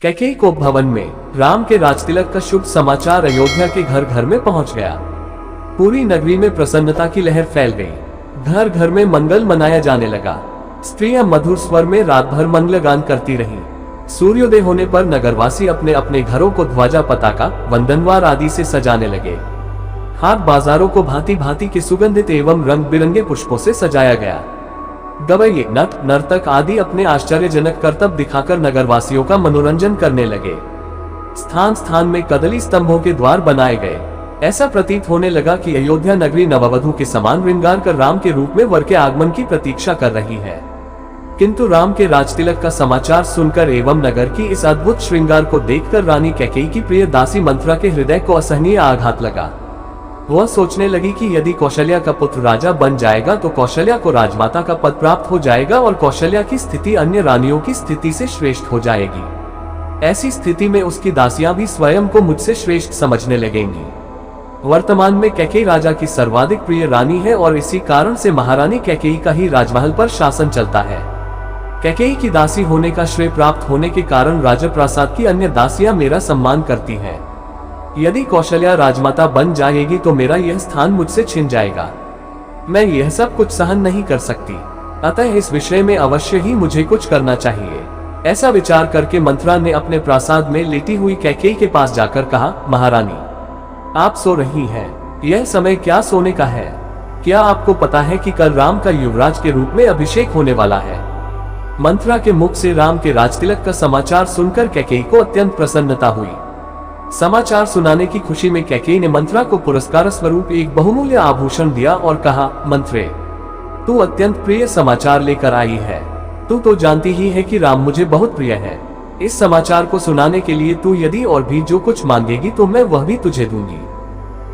कैकेयी कोप भवन में राम के राजतिलक का शुभ समाचार अयोध्या के घर घर में पहुंच गया। पूरी नगरी में प्रसन्नता की लहर फैल गई। घर घर में मंगल मनाया जाने लगा। स्त्रियां मधुर स्वर में रात भर मंगलगान करती रहीं। सूर्योदय होने पर नगरवासी अपने अपने घरों को ध्वजा, पताका, वंदनवार आदि से सजाने लगे। हाट बाजारों को भांति भांति के सुगंधित एवं रंग बिरंगे पुष्पों से सजाया गया। गवैये, नट, नर्तक आदि अपने आश्चर्यजनक करतब दिखाकर नगरवासियों का मनोरंजन करने लगे। स्थान स्थान में कदली स्तंभों के द्वार बनाए गए। ऐसा प्रतीत होने लगा कि अयोध्या नगरी नववधू के समान श्रृंगार कर राम के रूप में वर के आगमन की प्रतीक्षा कर रही है। किंतु राम के राजतिलक का समाचार सुनकर एवं नगर की इस अद्भुत श्रृंगार को देखकर रानी कैकेयी की प्रिय दासी मंथरा के हृदय को असहनीय आघात लगा। वह सोचने लगी कि यदि कौशल्या का पुत्र राजा बन जाएगा तो कौशल्या को राजमाता का पद प्राप्त हो जाएगा और कौशल्या की स्थिति अन्य रानियों की स्थिति से श्रेष्ठ हो जाएगी। ऐसी स्थिति में उसकी दासियां भी स्वयं को मुझसे श्रेष्ठ समझने लगेंगी। वर्तमान में कैकेयी राजा की सर्वाधिक प्रिय रानी है और इसी कारण से महारानी कैकेयी का ही राजमहल पर शासन चलता है। कैकेयी की दासी होने का श्रेय प्राप्त होने के कारण राजप्रासाद की अन्य दासियां मेरा सम्मान करती हैं। यदि कौशल्या राजमाता बन जाएगी तो मेरा यह स्थान मुझसे छिन जाएगा। मैं यह सब कुछ सहन नहीं कर सकती, अतः इस विषय में अवश्य ही मुझे कुछ करना चाहिए। ऐसा विचार करके मंथरा ने अपने प्रासाद में लेटी हुई कैकेयी के पास जाकर कहा, महारानी, आप सो रही हैं। यह समय क्या सोने का है? क्या आपको पता है कि कल राम का युवराज के रूप में अभिषेक होने वाला है? मंथरा के मुख से राम के राजतिलक का समाचार सुनकर कैकेयी को अत्यंत प्रसन्नता हुई। समाचार सुनाने की खुशी में कैकेयी ने मंथरा को पुरस्कार स्वरूप एक बहुमूल्य आभूषण दिया और कहा, मंथरे, तू अत्यंत प्रिय समाचार लेकर आई है। तू तो जानती ही है कि राम मुझे बहुत प्रिय है। इस समाचार को सुनाने के लिए तू यदि और भी जो कुछ मांगेगी तो मैं वह भी तुझे दूंगी।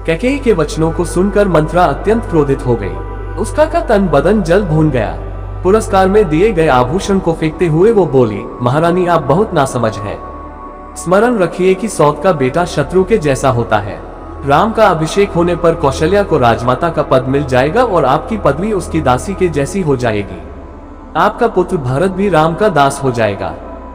कैकेयी के वचनों को सुनकर मंथरा अत्यंत क्रोधित हो गई। उसका का तन बदन जल भून गया। पुरस्कार में दिए गए आभूषण को फेंकते हुए वो बोली, महारानी, आप बहुत नासमझ हैं। स्मरण रखिए कि सौत का बेटा शत्रु के जैसा होता है। राम का अभिषेक होने पर कौशल्या को राजमाता का पद मिल जाएगा और आपकी पदवी उसकी दासी के जैसी हो जाएगी। आपका पुत्र भरत भी राम का दास हो जाएगा।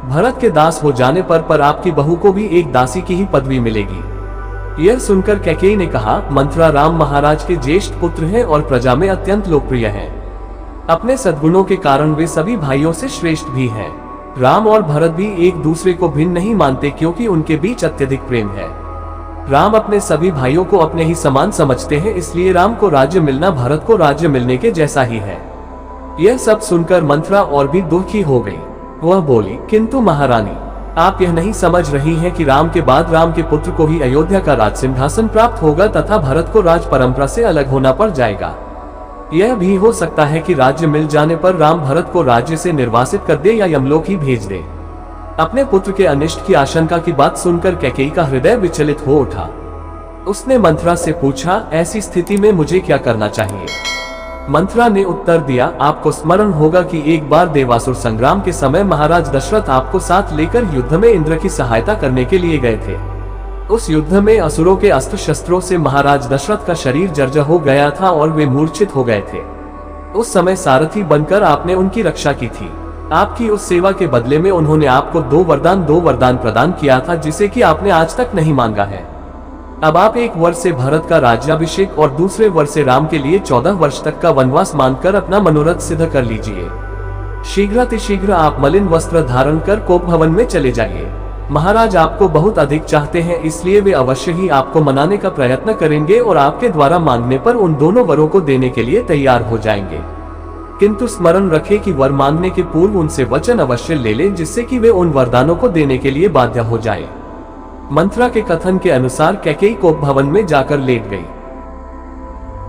भरत के दास हो जाने पर आपकी बहू को भी एक दासी की ही पदवी मिलेगी। यह सुनकर कैकेयी ने कहा, मंथरा, राम महाराज के ज्येष्ठ पुत्र हैं और प्रजा में अत्यंत लोकप्रिय हैं। अपने सद्गुणों के कारण वे सभी भाइयों से श्रेष्ठ भी हैं। राम और भरत भी एक दूसरे को भिन्न नहीं मानते क्योंकि उनके बीच अत्यधिक प्रेम है। राम अपने सभी भाइयों को अपने ही समान समझते हैं, इसलिए राम को राज्य मिलना भरत को राज्य मिलने के जैसा ही है। यह सब सुनकर मंथरा और भी दुखी हो गई। वह बोली, किंतु महारानी, आप यह नहीं समझ रही हैं कि राम के बाद राम के पुत्र को ही अयोध्या का राज सिंहासन प्राप्त होगा तथा भरत को राज परंपरा से अलग होना पड़ जाएगा। यह भी हो सकता है कि राज्य मिल जाने पर राम भरत को राज्य से निर्वासित कर दे या यमलोक ही भेज दे। अपने पुत्र के अनिष्ट की आशंका की बात सुनकर कैकेयी का हृदय विचलित हो उठा। उसने मंथरा से पूछा, ऐसी स्थिति में मुझे क्या करना चाहिए? मंथरा ने उत्तर दिया, आपको स्मरण होगा कि एक बार देवासुर संग्राम के समय महाराज दशरथ आपको साथ लेकर युद्ध में इंद्र की सहायता करने के लिए गए थे। उस युद्ध में असुरों के अस्त्र शस्त्रों से महाराज दशरथ का शरीर जर्जर हो गया था और वे मूर्छित हो गए थे। उस समय सारथी बनकर आपने उनकी रक्षा की थी। आपकी उस सेवा के बदले में उन्होंने आपको दो वरदान प्रदान किया था, जिसे कि आपने आज तक नहीं मांगा है। अब आप एक वर्ष से भरत का राज्याभिषेक और दूसरे वर्ष से राम के लिए 14 वर्ष तक का वनवास मांगकर अपना मनोरथ सिद्ध कर लीजिए। शीघ्रातिशीघ्र आप मलिन वस्त्र धारण कर कोप भवन में चले जाइए। महाराज आपको बहुत अधिक चाहते हैं, इसलिए वे अवश्य ही आपको मनाने का प्रयत्न करेंगे और आपके द्वारा मांगने पर उन दोनों वरों को देने के लिए तैयार हो जाएंगे। किंतु स्मरण रखें कि वर मांगने के पूर्व उनसे वचन अवश्य ले लें, जिससे कि वे उन वरदानों को देने के लिए बाध्य हो जाए। मंथरा के कथन के अनुसार कैकेयी कोप भवन में जाकर लेट गई।